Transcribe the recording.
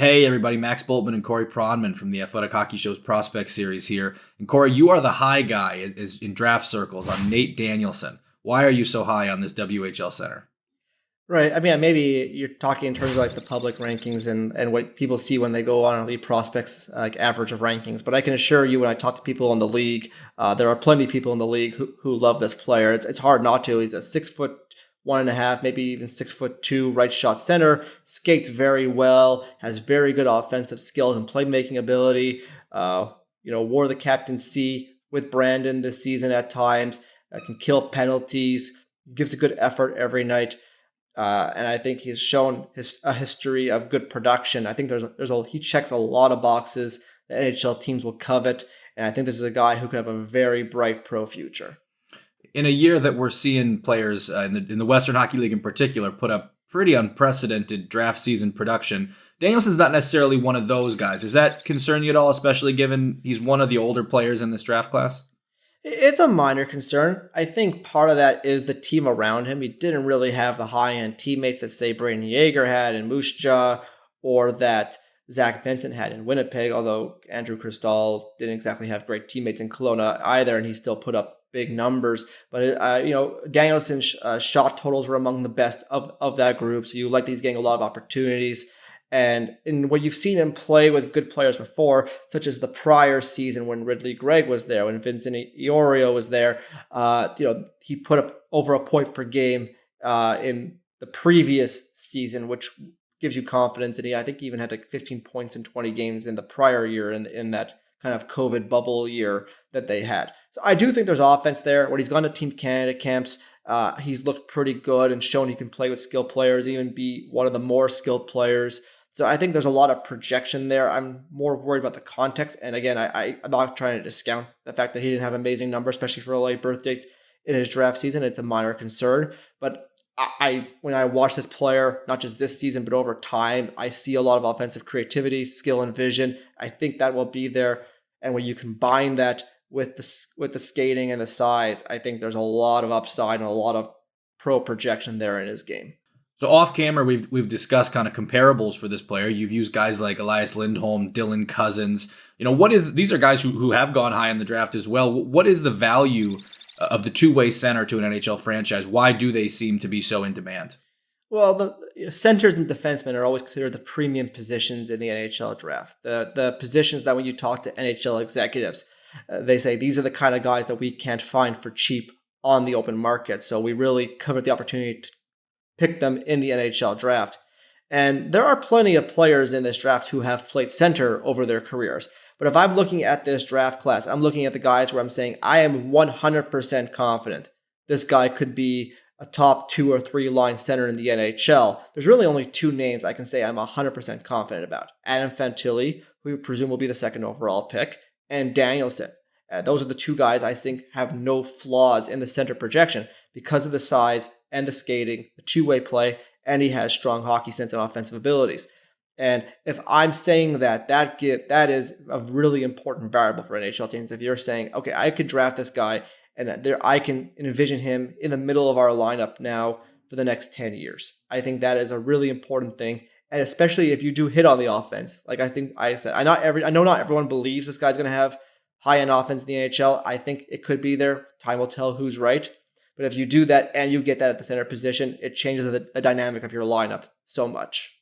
Hey everybody, Max Bultman and Corey Pronman from the Athletic Hockey Show's Prospect Series here. And Corey, you are the high guy in draft circles on Nate Danielson. Why are you so high on this WHL center? Right. I mean, maybe you're talking in terms of like the public rankings and what people see when they go on elite prospects, like average of rankings. But I can assure you, when I talk to people in the league, there are plenty of people in the league who love this player. It's hard not to. He's a 6'1.5", maybe even 6'2" right shot center. Skates very well. Has very good offensive skills and playmaking ability. Wore the captaincy with Brandon this season at times. Can kill penalties. Gives a good effort every night. And I think he's shown a history of good production. I think he checks a lot of boxes that NHL teams will covet, and I think this is a guy who could have a very bright pro future. In a year that we're seeing players in the Western Hockey League in particular put up pretty unprecedented draft season production, Danielson's not necessarily one of those guys. Does that concern you at all, especially given he's one of the older players in this draft class? It's a minor concern. I think part of that is the team around him. He didn't really have the high-end teammates that, say, Brayden Yager had in Moose Jaw or that Zach Benson had in Winnipeg, although Andrew Cristall didn't exactly have great teammates in Kelowna either, and he still put up big numbers. But, Danielson's shot totals were among the best of that group, so you like that he's getting a lot of opportunities. And in what you've seen him play with good players before, such as the prior season when Ridley Gregg was there, when Vincent Iorio was there, he put up over a point per game in the previous season, which gives you confidence. And I think he even had like 15 points in 20 games in the prior year in that kind of COVID bubble year that they had. So I do think there's offense there. When he's gone to Team Canada camps, he's looked pretty good and shown he can play with skilled players, even be one of the more skilled players. So I think there's a lot of projection there. I'm more worried about the context. And again, I'm not trying to discount the fact that he didn't have amazing numbers, especially for a late birthday in his draft season. It's a minor concern. But when I watch this player, not just this season, but over time, I see a lot of offensive creativity, skill, and vision. I think that will be there. And when you combine that with the skating and the size, I think there's a lot of upside and a lot of pro projection there in his game. So off camera, we've discussed kind of comparables for this player. You've used guys like Elias Lindholm, Dylan Cozens. These are guys who have gone high in the draft as well. What is the value of the two-way center to an NHL franchise? Why do they seem to be so in demand? Well, the centers and defensemen are always considered the premium positions in the NHL draft. The positions that when you talk to NHL executives, they say these are the kind of guys that we can't find for cheap on the open market. So we really covered the opportunity to pick them in the NHL draft. And there are plenty of players in this draft who have played center over their careers. But if I'm looking at this draft class, I'm looking at the guys where I'm saying I am 100% confident this guy could be a top 2 or 3 line center in the NHL. There's really only 2 names I can say I'm 100% confident about. Adam Fantilli, who we presume will be the second overall pick, and Danielson. Those are the 2 guys I think have no flaws in the center projection because of the size and the skating, the two-way play, and he has strong hockey sense and offensive abilities. And if I'm saying that is a really important variable for NHL teams. If you're saying, okay, I could draft this guy, and I can envision him in the middle of our lineup now for the next 10 years. I think that is a really important thing. And especially if you do hit on the offense. Like I know not everyone believes this guy's going to have high-end offense in the NHL. I think it could be there. Time will tell who's right. But if you do that and you get that at the center position, it changes the dynamic of your lineup so much.